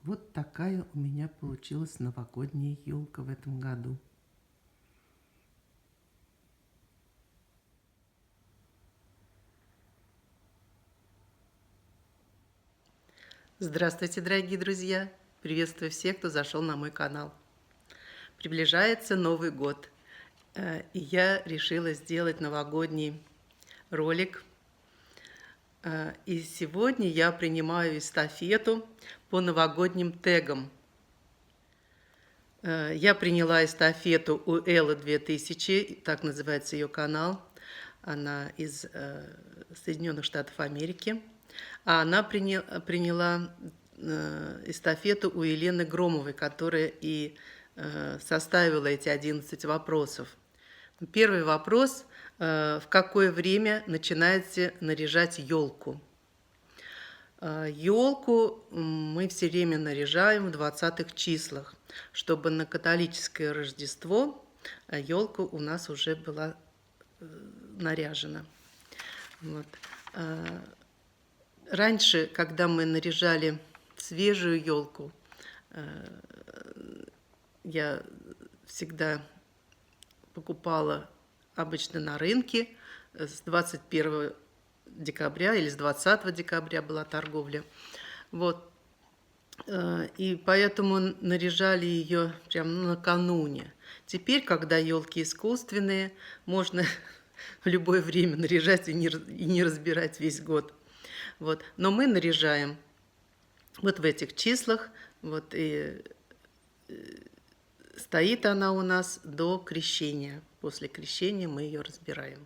Вот такая у меня получилась новогодняя елка в этом году. Здравствуйте, дорогие друзья! Приветствую всех, кто зашел на мой канал. Приближается Новый год, и я решила сделать новогодний ролик. И сегодня я принимаю эстафету по новогодним тегам. Я приняла эстафету у Эллы 2000, так называется ее канал. Она из Соединенных Штатов Америки. А она приняла эстафету у Елены Громовой, которая и составила эти 11 вопросов. Первый вопрос. В какое время начинаете наряжать елку? Елку мы все время наряжаем в 20-х числах, чтобы на католическое Рождество елка у нас уже была наряжена. Вот. Раньше, когда мы наряжали свежую елку, я всегда покупала обычно на рынке с 21 декабря или с 20 декабря была торговля. Вот. И поэтому наряжали ее прямо накануне. Теперь, когда елки искусственные, можно в любое время наряжать и не разбирать весь год. Вот. Но мы наряжаем вот в этих числах, вот, и стоит она у нас до крещения. После крещения мы ее разбираем.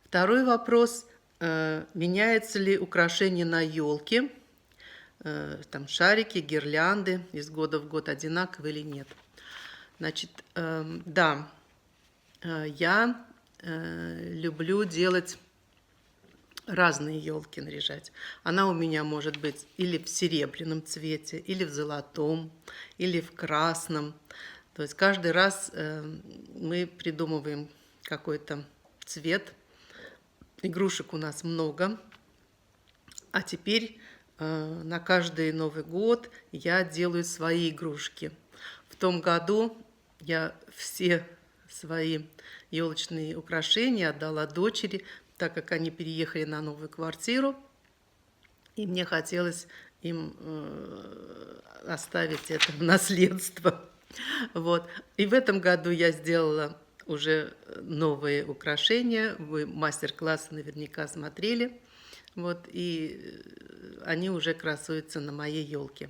Второй вопрос. Меняется ли украшение на елке? Там шарики, гирлянды из года в год одинаковые или нет? Значит, да, я люблю делать разные елки, наряжать. Она у меня может быть или в серебряном цвете, или в золотом, или в красном. То есть каждый раз мы придумываем какой-то цвет. Игрушек у нас много. А теперь на каждый Новый год я делаю свои игрушки. В том году я все свои елочные украшения отдала дочери, так как они переехали на новую квартиру, и мне хотелось им оставить это в наследство. Вот. И в этом году я сделала уже новые украшения. Вы мастер-классы наверняка смотрели. Вот. И они уже красуются на моей елке.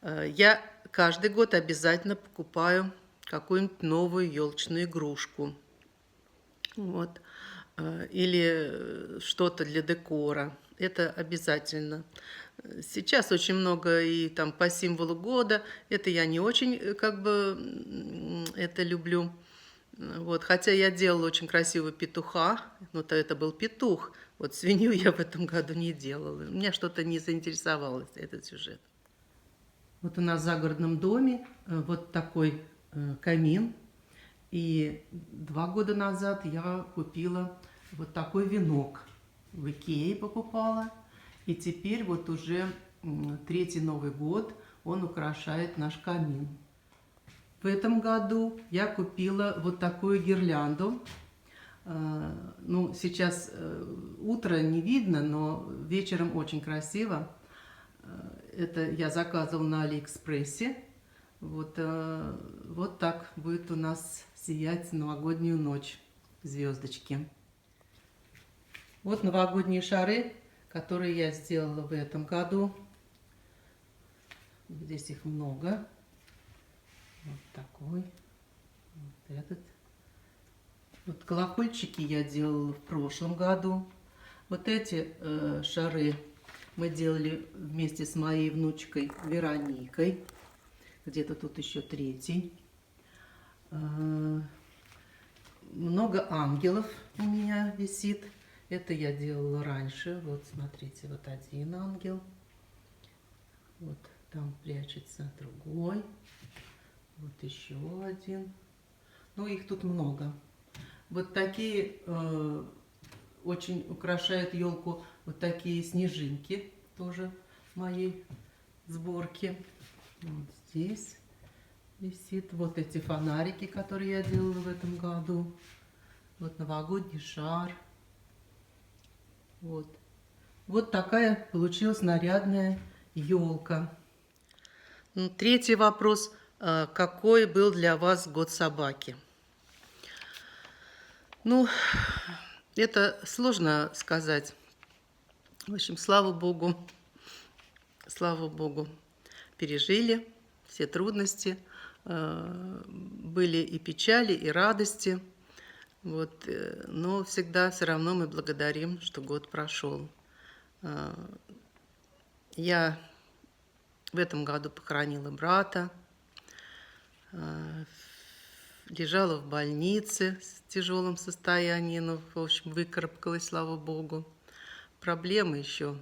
Я каждый год обязательно покупаю какую-нибудь новую елочную игрушку. Вот. Или что-то для декора. Это обязательно. Сейчас очень много и там по символу года. Это я не очень это люблю. Вот. Хотя я делала очень красивого петуха, но то это был петух. Вот свинью я в этом году не делала. Меня что-то не заинтересовало этот сюжет. Вот у нас в загородном доме вот такой камин. И 2 года назад я купила вот такой венок. В Икее покупала. И теперь вот уже 3-й Новый год он украшает наш камин. В этом году я купила вот такую гирлянду. Ну, сейчас утро не видно, но вечером очень красиво. Это я заказывала на Алиэкспрессе. Вот так будет у нас сиять новогоднюю ночь звездочки. Вот новогодние шары, которые я сделала в этом году. Здесь их много. Вот такой. Вот этот. Вот колокольчики я делала в прошлом году. Вот эти шары мы делали вместе с моей внучкой Вероникой. Где-то тут еще 3-й. Много ангелов у меня висит. Это я делала раньше. Вот смотрите, вот один ангел. Вот там прячется другой. Вот еще один. Ну, их тут много. Вот такие очень украшают елку. Вот такие снежинки тоже моей сборки. Вот здесь висит. Вот эти фонарики, которые я делала в этом году. Вот новогодний шар. Вот. Вот такая получилась нарядная елка. Третий вопрос. Какой был для вас год собаки? Ну, это сложно сказать. В общем, слава Богу, пережили все трудности. Были и печали, и радости. Вот, но всегда все равно мы благодарим, что год прошел. Я в этом году похоронила брата, лежала в больнице в тяжелом состоянии, но, в общем, выкарабкалась, слава Богу. Проблемы еще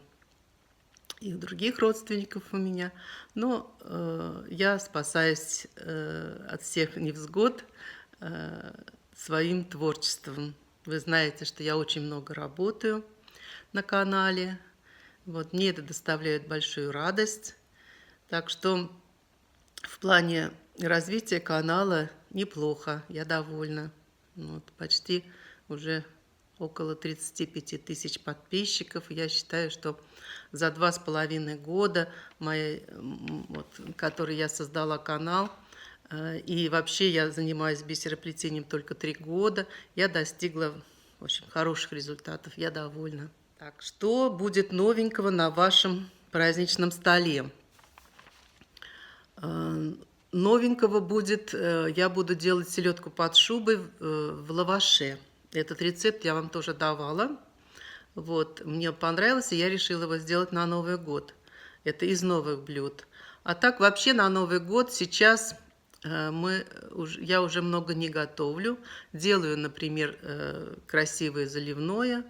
и у других родственников у меня, но я спасаюсь от всех невзгод своим творчеством. Вы знаете, что я очень много работаю на канале. Вот, мне это доставляет большую радость. Так что в плане развития канала неплохо, я довольна. Вот, почти уже около 35 тысяч подписчиков. Я считаю, что за 2,5 года, который я создала канал, и вообще я занимаюсь бисероплетением только 3 года, я достигла, в общем, хороших результатов, я довольна. Так, что будет новенького на вашем праздничном столе? Новенького будет, я буду делать селедку под шубой в лаваше. Этот рецепт я вам тоже давала. Вот, мне понравилось, и я решила его сделать на Новый год. Это из новых блюд. А так вообще на Новый год сейчас я уже много не готовлю. Делаю, например, красивое заливное,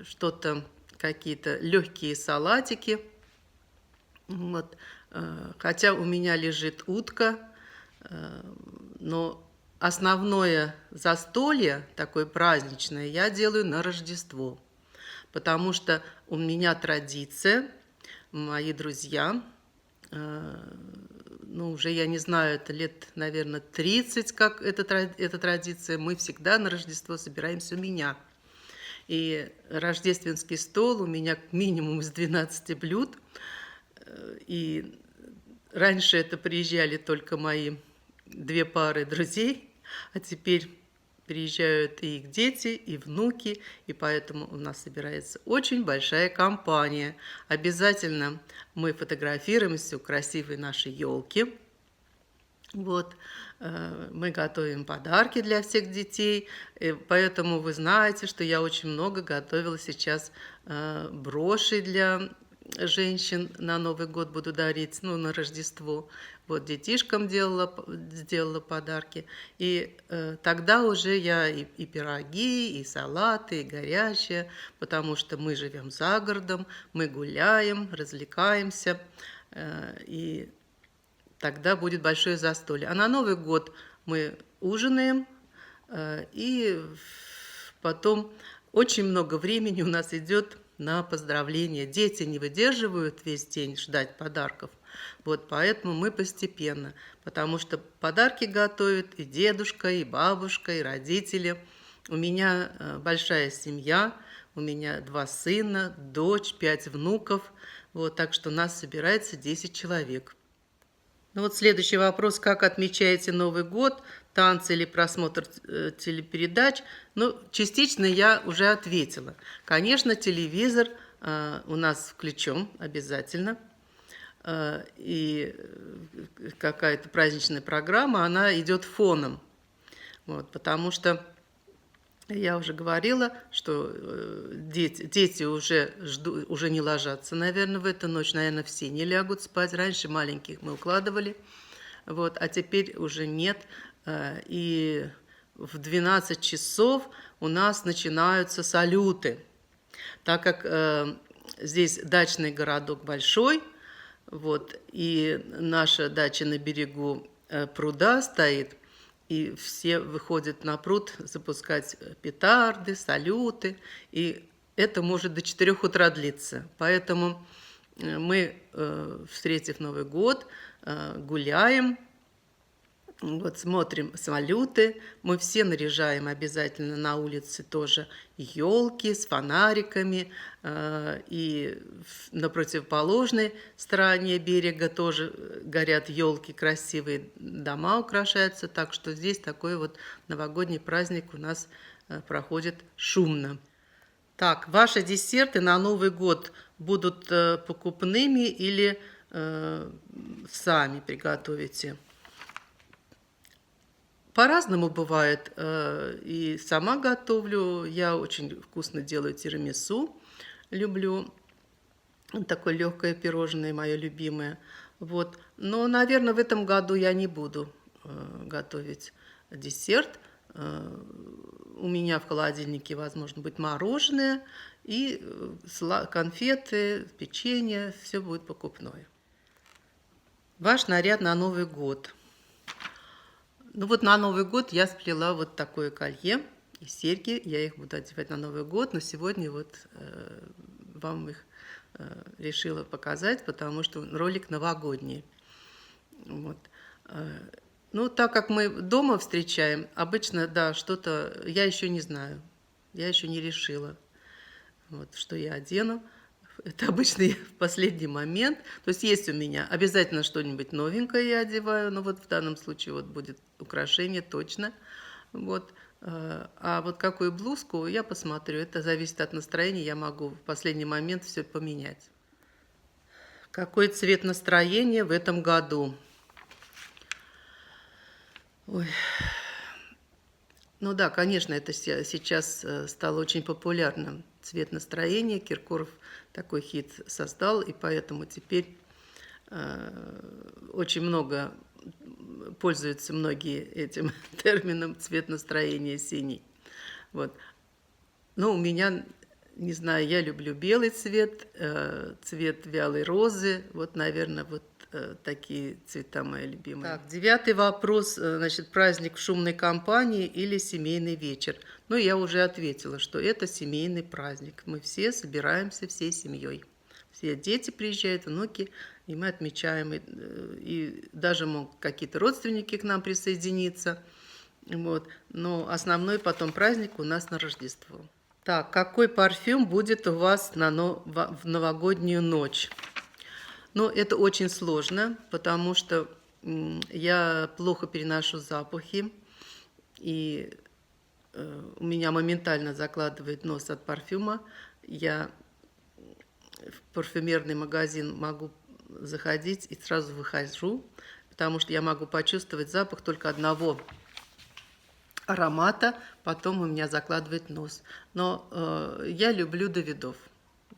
что-то, какие-то легкие салатики. Вот. Хотя у меня лежит утка, но основное застолье, такое праздничное, я делаю на Рождество. Потому что у меня традиция, мои друзья, уже я не знаю, это лет, наверное, 30, как эта традиция, мы всегда на Рождество собираемся у меня. И рождественский стол у меня минимум из 12 блюд. И раньше это приезжали только мои 2 пары друзей, а теперь приезжают и их дети, и внуки, и поэтому у нас собирается очень большая компания. Обязательно мы фотографируемся у красивой нашей елки. Вот, мы готовим подарки для всех детей, поэтому вы знаете, что я очень много готовила сейчас брошей для женщин на Новый год буду дарить, на Рождество. Вот детишкам сделала подарки. И тогда уже я и пироги, и салаты, и горячее, потому что мы живем за городом, мы гуляем, развлекаемся, и тогда будет большое застолье. А на Новый год мы ужинаем, и потом очень много времени у нас идет на поздравления. Дети не выдерживают весь день ждать подарков. Вот поэтому мы постепенно, потому что подарки готовят и дедушка, и бабушка, и родители. У меня большая семья, у меня 2 сына, дочь, 5 внуков. Вот, так что нас собирается 10 человек. Следующий вопрос. Как отмечаете Новый год? Танцы или просмотр телепередач? Частично я уже ответила. Конечно, телевизор у нас включен обязательно. И какая-то праздничная программа, она идет фоном. Вот, потому что я уже говорила, что дети уже не ложатся, наверное, в эту ночь. Наверное, все не лягут спать. Раньше маленьких мы укладывали, вот, а теперь уже нет. И в 12 часов у нас начинаются салюты. Так как здесь дачный городок большой, вот, и наша дача на берегу пруда стоит, и все выходят на пруд запускать петарды, салюты, и это может до 4 утра длиться. Поэтому Мы, встретив Новый год, гуляем, вот смотрим салюты, мы все наряжаем обязательно на улице тоже елки с фонариками, и на противоположной стороне берега тоже горят елки красивые, дома украшаются, так что здесь такой вот новогодний праздник у нас проходит шумно. Так, ваши десерты на Новый год будут покупными или сами приготовите? По-разному бывает. И сама готовлю. Я очень вкусно делаю тирамису. Люблю. Такое легкое пирожное, мое любимое. Вот. Но, наверное, в этом году я не буду готовить десерт. У меня в холодильнике, возможно, будет мороженое и конфеты, печенье. Все будет покупное. Ваш наряд на Новый год. Ну вот на Новый год я сплела вот такое колье и серьги. Я их буду одевать на Новый год, но сегодня вот вам их решила показать, потому что ролик новогодний. Вот. Ну, так как мы дома встречаем, обычно, да, что-то я еще не знаю. Я еще не решила, вот, что я одену. Это обычно я в последний момент. То есть у меня обязательно что-нибудь новенькое я одеваю, но вот в данном случае вот будет украшение точно. Вот. А вот какую блузку, я посмотрю. Это зависит от настроения, я могу в последний момент все поменять. Какой цвет настроения в этом году? Ой. Ну да, конечно, это сейчас стало очень популярным. Цвет настроения. Киркоров такой хит создал, и поэтому теперь очень много пользуются многие этим термином цвет настроения синий. Вот. Ну, у меня, не знаю, я люблю белый цвет, цвет вялой розы. Вот, наверное, вот такие цвета мои любимые. Так, 9-й вопрос. Значит, праздник в шумной компании или семейный вечер? Ну, я уже ответила, что это семейный праздник. Мы все собираемся всей семьей. Все дети приезжают, внуки, и мы отмечаем. И даже могут какие-то родственники к нам присоединиться. Вот. Но основной потом праздник у нас на Рождество. Так, какой парфюм будет у вас в новогоднюю ночь? Ну, это очень сложно, потому что я плохо переношу запахи, и у меня моментально закладывает нос от парфюма. Я в парфюмерный магазин могу заходить и сразу выхожу, потому что я могу почувствовать запах только одного аромата, потом у меня закладывает нос. Но я люблю Давидов.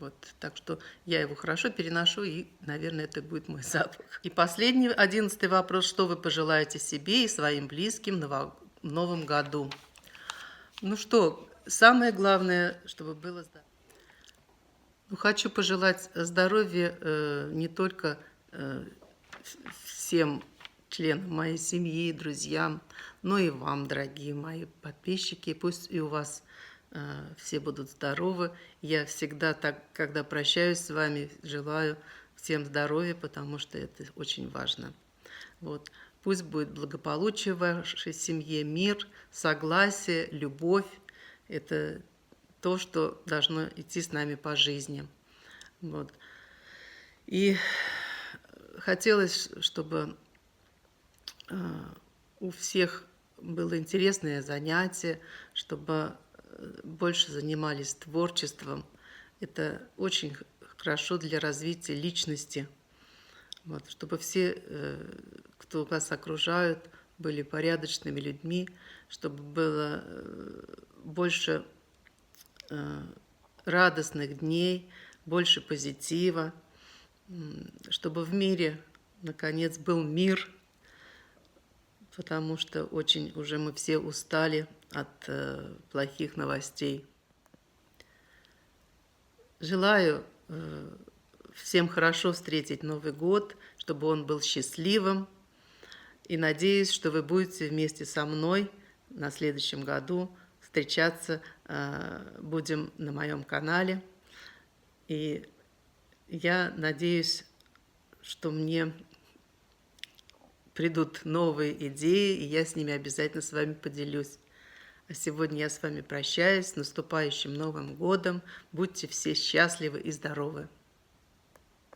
Вот, так что я его хорошо переношу, и, наверное, это будет мой запах. И последний, 11-й вопрос. Что вы пожелаете себе и своим близким в новом году? Ну что, самое главное, чтобы было здоровье. Ну, хочу пожелать здоровья не только всем членам моей семьи, друзьям, но и вам, дорогие мои подписчики. Пусть и у вас все будут здоровы. Я всегда так, когда прощаюсь с вами, желаю всем здоровья, потому что это очень важно. Вот. Пусть будет благополучие в вашей семье, мир, согласие, любовь. Это то, что должно идти с нами по жизни. Вот. И хотелось, чтобы у всех было интересное занятие, чтобы больше занимались творчеством. Это очень хорошо для развития личности. Вот, чтобы все, кто вас окружают, были порядочными людьми, чтобы было больше радостных дней, больше позитива, чтобы в мире, наконец, был мир, потому что очень уже мы все устали от плохих новостей. Желаю всем хорошо встретить Новый год, чтобы он был счастливым. И надеюсь, что вы будете вместе со мной на следующем году встречаться. Будем на моем канале. И Я надеюсь, что мне придут новые идеи, и я с ними обязательно с вами поделюсь. А сегодня я с вами прощаюсь. С наступающим Новым годом! Будьте все счастливы и здоровы!